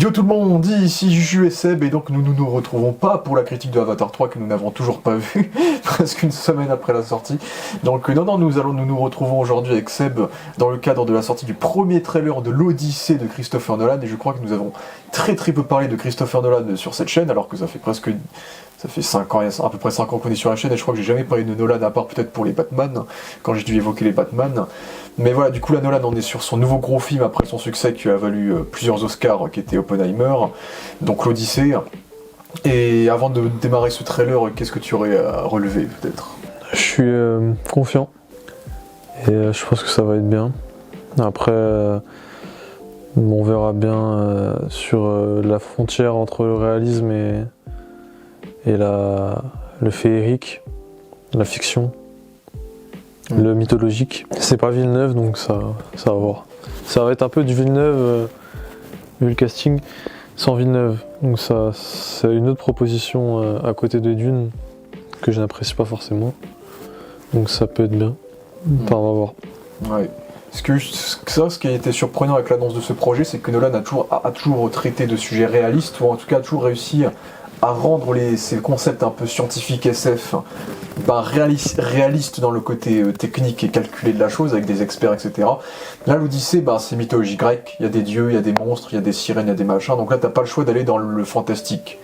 Yo tout le monde, ici Juju et Seb, et donc nous nous retrouvons pas pour la critique de Avatar 3 que nous n'avons toujours pas vu, presque une semaine après la sortie. Donc non, nous retrouvons aujourd'hui avec Seb dans le cadre de la sortie du premier trailer de l'Odyssée de Christopher Nolan, et je crois que nous avons très peu parlé de Christopher Nolan sur cette chaîne, alors que ça fait 5 ans, à peu près 5 ans qu'on est sur la chaîne, et je crois que j'ai jamais parlé de Nolan, à part peut-être pour les Batman, quand j'ai dû évoquer les Batman. Mais voilà, du coup, là, Nolan, on est sur son nouveau gros film après son succès qui a valu plusieurs Oscars, qui était Oppenheimer, donc l'Odyssée. Et avant de démarrer ce trailer, qu'est-ce que tu aurais à relever, peut-être ? Je suis confiant, et je pense que ça va être bien. Après, on verra bien sur la frontière entre le réalisme et le féerique, la fiction. Le mythologique. C'est pas Villeneuve, donc ça va voir. Ça va être un peu du Villeneuve, vu le casting, sans Villeneuve. Donc ça, c'est une autre proposition à côté de Dune, que je n'apprécie pas forcément. Donc ça peut être bien. Enfin, on va voir. Ouais. Ce qui a été surprenant avec l'annonce de ce projet, c'est que Nolan a toujours traité de sujets réalistes, ou en tout cas a toujours réussi à rendre ces concepts un peu scientifiques SF réalistes dans le côté technique et calculé de la chose, avec des experts, etc. Là, l'Odyssée, c'est mythologie grecque, il y a des dieux, il y a des monstres, il y a des sirènes, il y a des machins, donc là, t'as pas le choix d'aller dans le fantastique.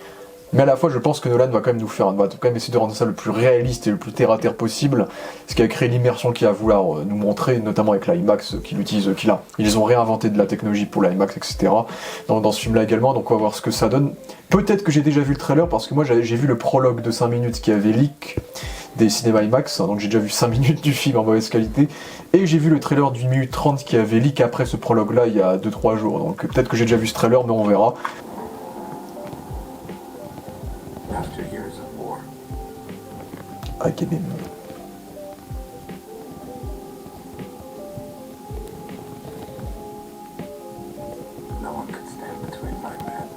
Mais à la fois, je pense que Nolan va quand même va quand même essayer de rendre ça le plus réaliste et le plus terre-à-terre possible, ce qui a créé l'immersion qu'il va vouloir nous montrer, notamment avec l'IMAX ils ont réinventé de la technologie pour l'IMAX, etc. Dans ce film-là également, donc on va voir ce que ça donne. Peut-être que j'ai déjà vu le trailer, parce que moi j'ai vu le prologue de 5 minutes qui avait leak des cinémas IMAX, donc j'ai déjà vu 5 minutes du film en mauvaise qualité, et j'ai vu le trailer d'1 minute 30 qui avait leak après ce prologue-là il y a 2-3 jours, donc peut-être que j'ai déjà vu ce trailer, mais on verra. Akebim. No one could stand between my men.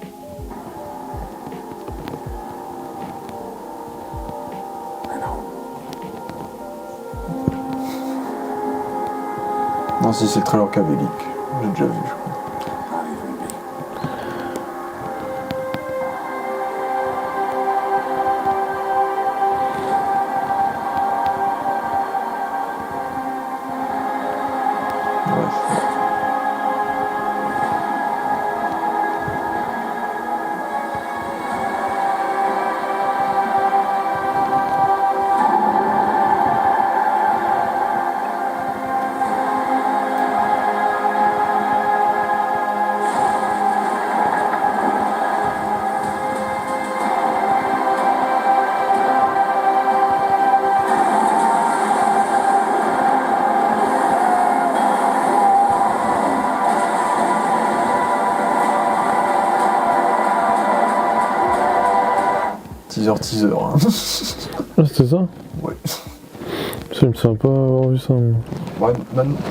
And home. Non, si c'est le trailer qui avait leak, j'ai déjà vu, je crois. Not even me. Teaser. Hein. Ah, c'était ça ? Ouais. Je me souviens pas avoir vu ça. Ouais,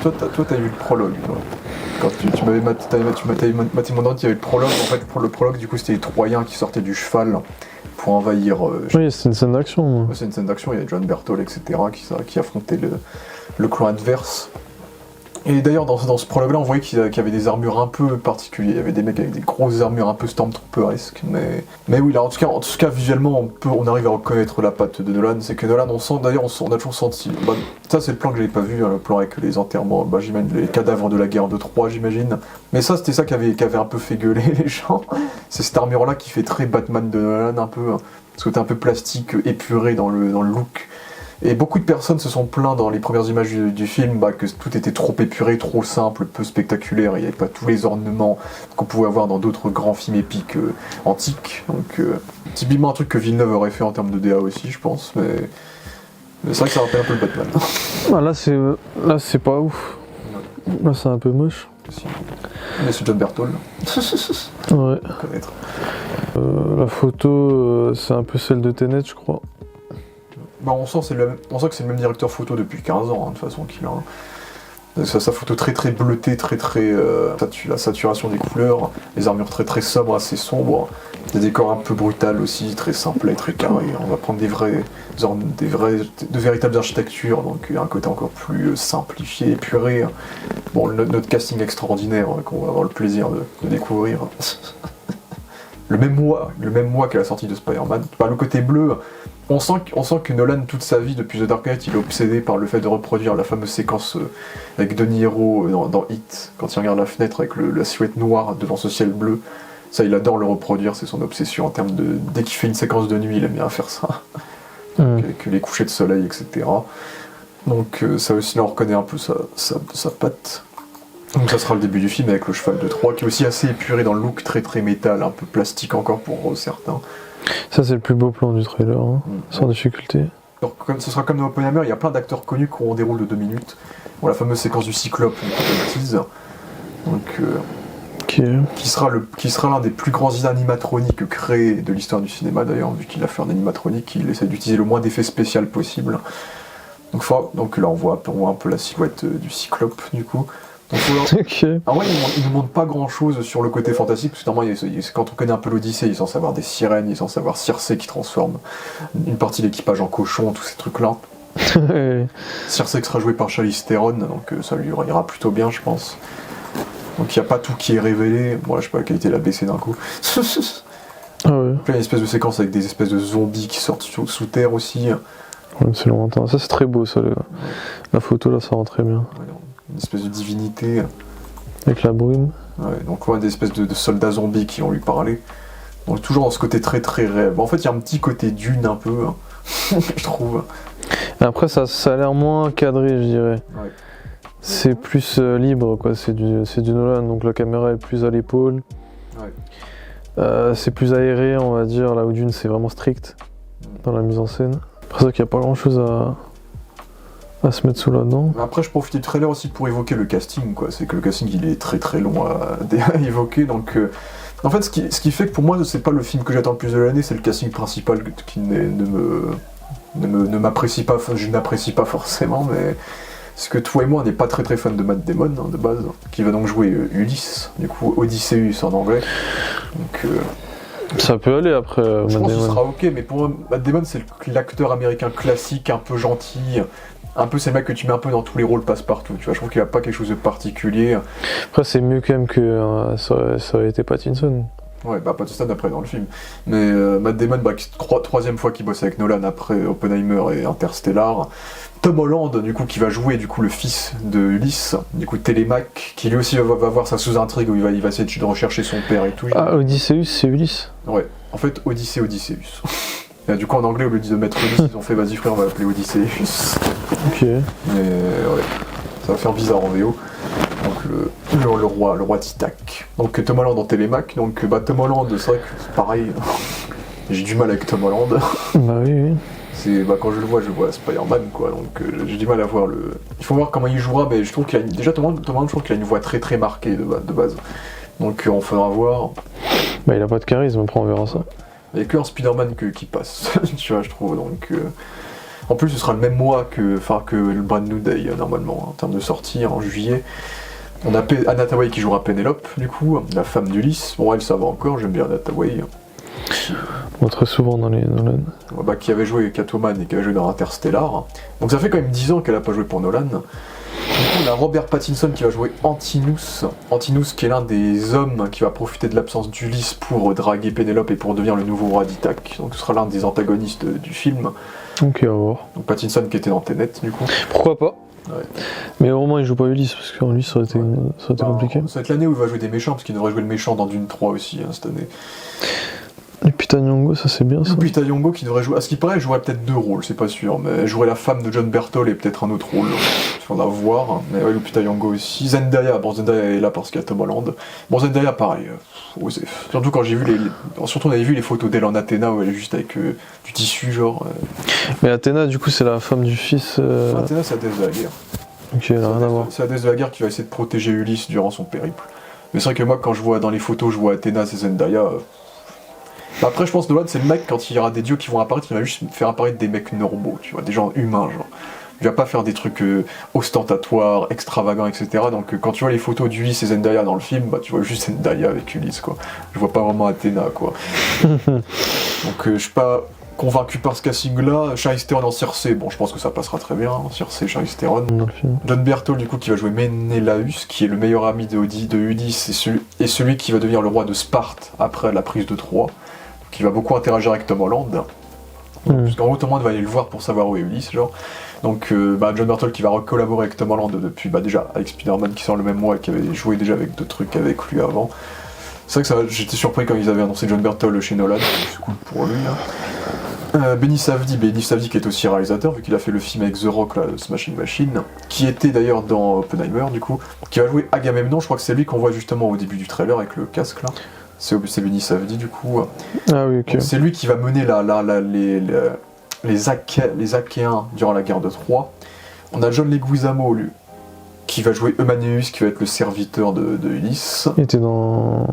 toi, t'as vu le prologue. Toi. Quand tu m'avais maté mon ordre, il y avait le prologue. En fait, pour le prologue, du coup, c'était les Troyens qui sortaient du cheval pour envahir. Oui, c'est une scène d'action. Moi. C'est une scène d'action. Il y a John Berthold, etc., qui affrontait le clan adverse. Et d'ailleurs, dans ce prologue-là, on voyait qu'il y avait des armures un peu particulières. Il y avait des mecs avec des grosses armures un peu Stormtrooperesques. Mais oui, là, en tout cas, visuellement, on arrive à reconnaître la patte de Nolan. C'est que Nolan, on a toujours senti. Ça, c'est le plan que j'avais pas vu, hein, le plan avec les enterrements, j'imagine, les cadavres de la guerre de Troie, j'imagine. Mais ça, c'était ça qui avait un peu fait gueuler les gens. C'est cette armure-là qui fait très Batman de Nolan, un peu. Hein, ce côté un peu plastique, épuré dans le look. Et beaucoup de personnes se sont plaints dans les premières images du film que tout était trop épuré, trop simple, peu spectaculaire, il n'y avait pas tous les ornements qu'on pouvait avoir dans d'autres grands films épiques antiques. Donc typiquement un truc que Villeneuve aurait fait en termes de DA aussi, je pense, mais c'est vrai que ça rappelle un peu le Batman. Là c'est pas ouf. Là c'est un peu moche. Mais c'est John Berthold. Ouais. Connaître. La photo, c'est un peu celle de Tenet, je crois. On sent que c'est le même directeur photo depuis 15 ans, hein, de toute façon, qu'il a. Sa photo très bleutée, la saturation des couleurs, les armures très sobres, assez sombres, des décors un peu brutals aussi, très simples et très carrés. On va prendre de véritables architectures, donc un côté encore plus simplifié, épuré. Bon, notre casting extraordinaire qu'on va avoir le plaisir de découvrir. le même mois qu'à la sortie de Spider-Man. Le côté bleu, on sent que Nolan, toute sa vie, depuis The Dark Knight, il est obsédé par le fait de reproduire la fameuse séquence avec De Niro dans Hit, quand il regarde la fenêtre avec la silhouette noire devant ce ciel bleu. Ça, il adore le reproduire, c'est son obsession en termes de... Dès qu'il fait une séquence de nuit, il aime bien faire ça. Avec les couchers de soleil, etc. Donc ça aussi, là, on reconnaît un peu sa patte. Donc ça sera le début du film avec le cheval de Troie, qui est aussi assez épuré dans le look, très très métal, un peu plastique encore pour certains. Ça, c'est le plus beau plan du trailer, sans difficulté. Alors, ce sera comme dans Oppenheimer, il y a plein d'acteurs connus qui auront des rôles de 2 minutes. Bon, la fameuse séquence du Cyclope, on tease. Donc, qui sera l'un des plus grands animatroniques créés de l'histoire du cinéma d'ailleurs, vu qu'il a fait un animatronique, il essaie d'utiliser le moins d'effets spéciaux possible. Donc là, on voit un peu la silhouette du Cyclope, du coup. En vrai, il ne montre pas grand chose sur le côté fantastique, parce que normalement, quand on connaît un peu l'Odyssée, il est censé avoir des sirènes, il est censé avoir Circé qui transforme une partie de l'équipage en cochon, tous ces trucs-là. Circé qui sera joué par Charlize Theron, donc ça lui ira plutôt bien, je pense. Donc il n'y a pas tout qui est révélé. Bon, là, je sais pas, la qualité l'a baissé d'un coup. Ah ouais. Puis il y a une espèce de séquence avec des espèces de zombies qui sortent sous terre aussi. C'est lointain. Ça, c'est très beau, ça. La photo, là, ça rend très bien. Une espèce de divinité. Avec la brume. Ouais, donc des espèces de soldats zombies qui vont lui parler. Donc toujours dans ce côté très très réel. Bon, en fait, il y a un petit côté Dune un peu, je trouve. Après, ça a l'air moins cadré, je dirais. Ouais. C'est plus libre, quoi. C'est du Nolan, donc la caméra est plus à l'épaule. Ouais. C'est plus aéré, on va dire. Là où Dune, c'est vraiment strict dans la mise en scène. Après ça, qu'il n'y a pas grand chose à se mettre sous là-dedans. Après, je profite du trailer aussi pour évoquer le casting, quoi. C'est que le casting, il est très très long à évoquer, donc... En fait, ce qui fait que pour moi, c'est pas le film que j'attends le plus de l'année, c'est le casting principal qui ne m'apprécie pas, enfin, je n'apprécie pas forcément, mais... Parce que toi et moi, on n'est pas très très fan de Matt Damon, de base, qui va donc jouer Ulysse, du coup, Odysseus en anglais. Donc... Ça peut aller après je Matt pense que Damon. ce sera ok, mais pour moi, Matt Damon, c'est l'acteur américain classique, un peu gentil... Un peu c'est le mec que tu mets un peu dans tous les rôles passe-partout, tu vois, je trouve qu'il a pas quelque chose de particulier. Après c'est mieux quand même que ça aurait été Pattinson. Ouais, Pattinson après dans le film. Mais Matt Damon, troisième fois qu'il bosse avec Nolan après Oppenheimer et Interstellar. Tom Holland, du coup, qui va jouer du coup le fils de Ulysse, du coup Télémaque, qui lui aussi va voir sa sous-intrigue où il va essayer de rechercher son père et tout. Ah, Odysseus, c'est Ulysse. Ouais, en fait, Odysseus. Et, du coup, en anglais, au lieu de mettre Ulysse, ils ont fait vas-y frère, on va l'appeler Odysseus. Ok. Mais ouais, ça va faire bizarre en VO. Donc le roi Titac. Donc Tom Holland en Télémaque. Donc Tom Holland, c'est vrai que c'est pareil. J'ai du mal avec Tom Holland. Bah oui. C'est quand je le vois Spider-Man quoi. Donc j'ai du mal à voir le. Il faut voir comment il jouera, mais je trouve qu'il a déjà Tom Holland, je trouve qu'il a une voix très très marquée de base. Donc on faudra voir. Bah il a pas de charisme, après on verra ça. Il n'y a que un Spider-Man qui passe, tu vois, je trouve. Donc en plus, ce sera le même mois que le Brand New Day, normalement, en termes de sortie, en juillet. On a Anna Hathaway qui jouera Pénélope, du coup, la femme d'Ulysse. Bon, elle, ça va encore, j'aime bien Anna Hathaway. Bon, très souvent dans les Nolan. Qui avait joué Catwoman et qui avait joué dans Interstellar. Donc ça fait quand même 10 ans qu'elle n'a pas joué pour Nolan. Du coup, on a Robert Pattinson qui va jouer Antinous. Antinous qui est l'un des hommes qui va profiter de l'absence d'Ulysse pour draguer Pénélope et pour devenir le nouveau roi d'Ithaque. Donc ce sera l'un des antagonistes du film. Ok, à voir. Donc Pattinson qui était dans Tenet, du coup. Pourquoi pas? Ouais. Mais au moins il joue pas Ulysse, parce qu'en Ulysse ça aurait été compliqué. Ça va être l'année où il va jouer des méchants, parce qu'il devrait jouer le méchant dans Dune 3 aussi, cette année. Et Lupita Nyong'o, ça c'est bien ça. Lupita Nyong'o qui devrait jouer, à ce qui paraît, elle jouerait peut-être 2 rôles, c'est pas sûr, mais elle jouerait la femme de John Berthold et peut-être un autre rôle. Il faudra voir, mais ouais, Lupita Nyong'o aussi. Zendaya est là parce qu'il y a Tom Holland. Bon, Zendaya pareil, osé. Surtout quand j'ai vu surtout on avait vu les photos d'elle en Athéna où elle est juste avec du tissu, genre. Mais Athéna, du coup, c'est la femme du fils. Athéna, c'est la déesse de la guerre. Ok, elle a rien à voir. C'est la déesse de la guerre qui va essayer de protéger Ulysse durant son périple. Mais c'est vrai que moi, quand je vois dans les photos, je vois Athéna, c'est Zendaya. Après, je pense que Nolan, c'est le mec, quand il y aura des dieux qui vont apparaître, il va juste faire apparaître des mecs normaux, tu vois, des gens humains, genre. Il va pas faire des trucs ostentatoires, extravagants, etc. Donc quand tu vois les photos d'Ulysse et Zendaya dans le film, bah tu vois juste Zendaya avec Ulysse, quoi. Je vois pas vraiment Athéna, quoi. Donc je suis pas convaincu par ce casting-là. Charlize Theron en Cersei, bon, je pense que ça passera très bien. Cersei, Charlize Theron. Dans le film. John Berthold, du coup, qui va jouer Ménélaüs, qui est le meilleur ami de Ulysse et celui qui va devenir le roi de Sparte après la prise de Troie, qui va beaucoup interagir avec Tom Holland. Parce qu'en gros, Tom Holland va aller le voir pour savoir où est Ulysse, genre. Donc, John Berthold qui va collaborer avec Tom Holland depuis, déjà, avec Spider-Man qui sort le même mois et qui avait joué déjà avec d'autres trucs avec lui avant. C'est vrai que j'étais surpris quand ils avaient annoncé John Berthold chez Nolan, c'est cool pour lui. Hein. Benny Safdie qui est aussi réalisateur, vu qu'il a fait le film avec The Rock, là, Smashing Machine, qui était d'ailleurs dans Oppenheimer, du coup, qui va jouer Agamemnon, je crois que c'est lui qu'on voit justement au début du trailer avec le casque, là. C'est Benny Safdie, du coup. Ah oui, ok. C'est lui qui va mener les Achéens durant la guerre de Troie. On a John Leguizamo, lui, qui va jouer Eumaneus, qui va être le serviteur de Ulysse. Il était dans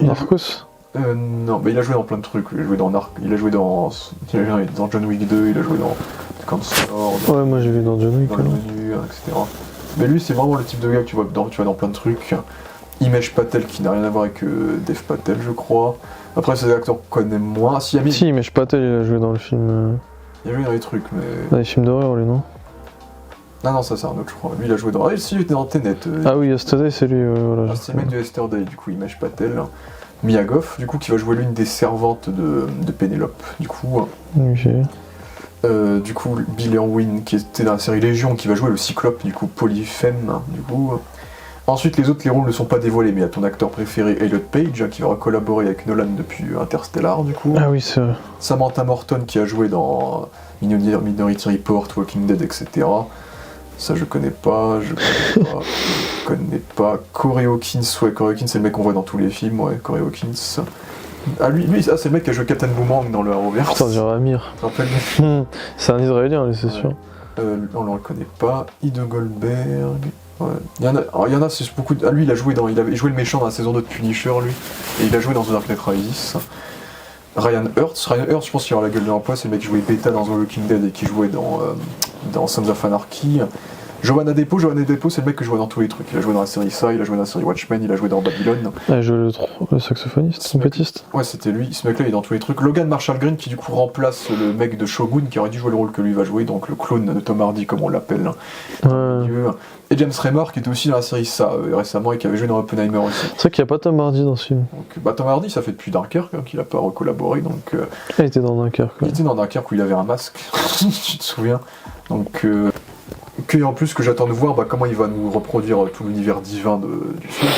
Narcos. Non, mais il a joué dans plein de trucs. Il a joué dans John Wick 2, il a joué dans Cancer, Ouais, moi j'ai vu dans John Wick. dans le menu, etc. Mais lui, c'est vraiment le type de gars que tu vois dans plein de trucs. Himesh Patel, qui n'a rien à voir avec Dev Patel, je crois. Après, c'est des acteurs qu'on connaît moins. Si, mais Patel, il a joué dans le film. Il a joué dans les trucs, mais. Dans les films d'horreur, lui, non? Non, ça c'est un autre, je crois. Lui, il a joué dans. Ah, si, il était dans Tenet. Ah oui, Yesterday, c'est lui. Voilà, c'est le mec de Yesterday, du coup, Himesh Patel. Mia Goth, du coup, qui va jouer l'une des servantes de Pénélope, du coup. Okay. Du coup, Bill Irwin, qui était dans la série Légion, qui va jouer le Cyclope, du coup, Polyphème, du coup. Ensuite, les rôles ne sont pas dévoilés, mais il y a ton acteur préféré, Elliot Page, qui va collaborer avec Nolan depuis Interstellar, du coup. Ah oui, c'est vrai. Samantha Morton, qui a joué dans Minority Report, Walking Dead, etc. Ça, je connais pas. Corey Hawkins, c'est le mec qu'on voit dans tous les films, ouais, Corey Hawkins. Ah, lui, c'est le mec qui a joué Captain Boomerang dans le Arrowverse. Putain, dirait Amir. C'est un Israélien, lui, c'est sûr. On le connaît pas. Ido Goldberg. Ouais. Il y en a, c'est beaucoup. Ah, lui, il avait joué le méchant dans la saison 2 de Punisher, lui. Et il a joué dans The Dark Knight Rises. Ryan Hurst, je pense qu'il aura la gueule d'un poids, c'est le mec qui jouait Beta dans The Walking Dead et qui jouait dans Sons of Anarchy. Johanna Depo, c'est le mec que je vois dans tous les trucs. Il a joué dans la série Ça, il a joué dans la série Watchmen, il a joué dans Babylone. Ah, il joue le saxophoniste, trompettiste. Ouais, c'était lui, ce mec-là il est dans tous les trucs. Logan Marshall Green qui du coup remplace le mec de Shogun qui aurait dû jouer le rôle que lui va jouer, donc le clone de Tom Hardy comme on l'appelle. Ouais. Et James Remar qui était aussi dans la série Ça récemment et qui avait joué dans Oppenheimer aussi. C'est vrai qu'il n'y a pas Tom Hardy dans ce film. Donc, Tom Hardy ça fait depuis Dunkerque qu'il n'a pas recollaboré, donc... Il était dans Dunkerque. Il était dans Dunkerque où il avait un masque, si tu te souviens. Donc... en plus que j'attends de voir comment il va nous reproduire tout l'univers divin du film,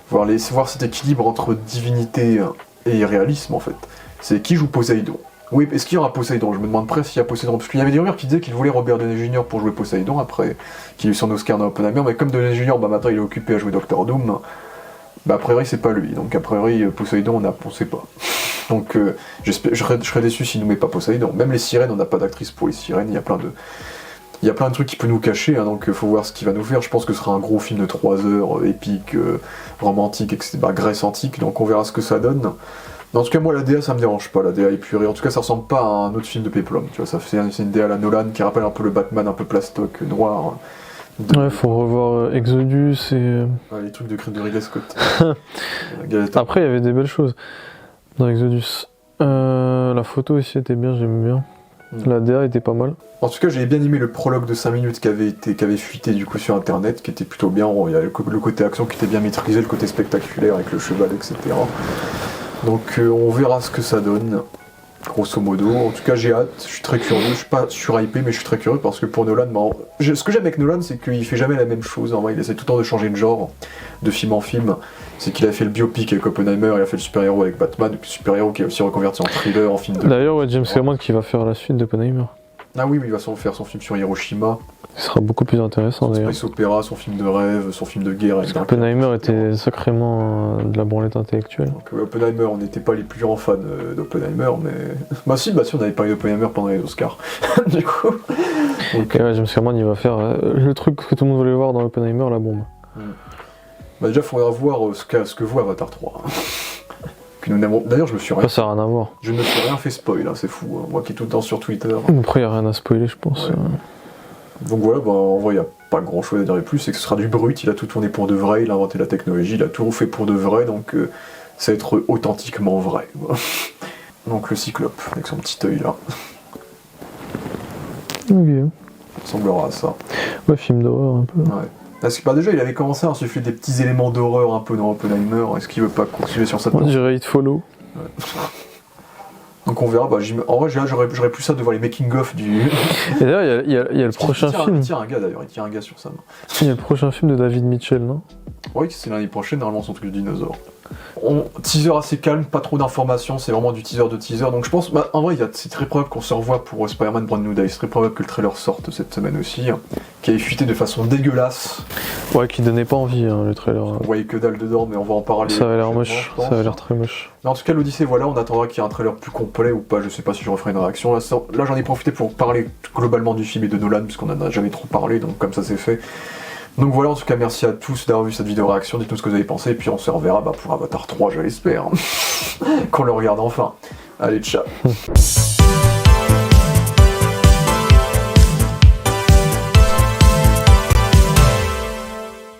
voir cet équilibre entre divinité et réalisme en fait. C'est qui joue Poséidon. Oui, est-ce qu'il y aura Poséidon? Je me demande presque s'il y a Poséidon, parce qu'il y avait des rumeurs qui disaient qu'il voulait Robert Downey Jr. pour jouer Poséidon après qu'il ait eu son Oscar dans Oppenheimer, mais comme Downey Jr. maintenant il est occupé à jouer Doctor Doom, a priori c'est pas lui, donc a priori Poséidon on sait pas. Donc je serais déçu s'il nous met pas Poséidon. Même les sirènes, on n'a pas d'actrice pour les sirènes, il y a plein de trucs qui peut nous cacher, hein, donc faut voir ce qu'il va nous faire. Je pense que ce sera un gros film de 3 heures, épique, romantique, etc. Grèce antique, donc on verra ce que ça donne. Mais en tout cas, moi, la DA, ça me dérange pas, la DA épurée. En tout cas, ça ressemble pas à un autre film de Péplum, tu vois. C'est une DA à la Nolan qui rappelle un peu le Batman un peu plastoc, noir. Ouais, faut revoir Exodus et... Ouais, les trucs de Ridley Scott. Après, il y avait des belles choses dans Exodus. La photo aussi était bien, j'aime bien. La DA était pas mal. En tout cas, j'ai bien aimé le prologue de 5 minutes qui avait fuité du coup sur internet, qui était plutôt bien. Il y a le côté action qui était bien maîtrisé, le côté spectaculaire avec le cheval, etc. Donc on verra ce que ça donne, grosso modo. En tout cas, j'ai hâte, je suis très curieux. Je suis pas surhypé, mais je suis très curieux parce que pour Nolan, ce que j'aime avec Nolan, c'est qu'il fait jamais la même chose. En vrai, il essaie tout le temps de changer de genre, de film en film. C'est qu'il a fait le biopic avec Oppenheimer, il a fait le super-héros avec Batman, et puis le super-héros qui est aussi reconverti en thriller, en film de... D'ailleurs, ouais, James Cameron qui va faire la suite d'Oppenheimer. Ah oui, il va faire son film sur Hiroshima. Ce sera beaucoup plus intéressant son d'ailleurs. Space Opera, son film de rêve, son film de guerre. Parce qu'Oppenheimer était sacrément de la branlette intellectuelle. Donc Oppenheimer, on n'était pas les plus grands fans d'Oppenheimer, mais... Bah si, on avait parlé d'Oppenheimer pendant les Oscars, du coup. Donc... Et ouais, James Cameron, il va faire le truc que tout le monde voulait voir dans Oppenheimer, la bombe. Bah déjà, il faudra voir ce que vaut Avatar 3. D'ailleurs, je me suis rien... Ça n'a rien à voir. Je ne me suis rien fait spoil, hein, c'est fou. Hein. Moi qui est tout le temps sur Twitter. Après, il n'y a rien à spoiler, je pense. Ouais. Donc voilà, en vrai, il n'y a pas grand chose à dire de plus. C'est que ce sera du brut, il a tout tourné pour de vrai, il a inventé la technologie, il a tout refait pour de vrai, donc ça va être authentiquement vrai. Donc le Cyclope, avec son petit œil là, Ok. ressemblera à ça. Ouais, film d'horreur un peu. Ouais. Parce que déjà, il avait commencé à insuffler des petits éléments d'horreur un peu dans Oppenheimer. Est-ce qu'il veut pas continuer sur cette On lancée? dirait It Follow. Donc on verra. En vrai, j'aurais plus ça de voir les making-of du. Et d'ailleurs, il y a le prochain film. Il tient un gars d'ailleurs, il tient un gars sur sa main. Il y a le prochain film de David Mitchell, non? Oui, c'est l'année prochaine, normalement, son truc de dinosaure. Teaser assez calme, pas trop d'informations, c'est vraiment du teaser de teaser. Donc je pense, en vrai, c'est très probable qu'on se revoie pour Spider-Man Brand New Day. C'est très probable que le trailer sorte cette semaine aussi, qui avait fuité de façon dégueulasse. Ouais, qui donnait pas envie, hein, le trailer. On voyait que dalle dedans, mais on va en parler. Ça avait l'air prochainement, moche, je pense. ça avait l'air très moche. Mais en tout cas, l'Odyssée, voilà, on attendra qu'il y ait un trailer plus complet ou pas. Je sais pas si je referai une réaction. Là, j'en ai profité pour parler globalement du film et de Nolan, puisqu'on en a jamais trop parlé, donc comme ça c'est fait. Donc voilà, en tout cas, merci à tous d'avoir vu cette vidéo réaction. Dites-nous ce que vous avez pensé, et puis on se reverra pour Avatar 3, je l'espère. Qu'on le regarde enfin. Allez, ciao.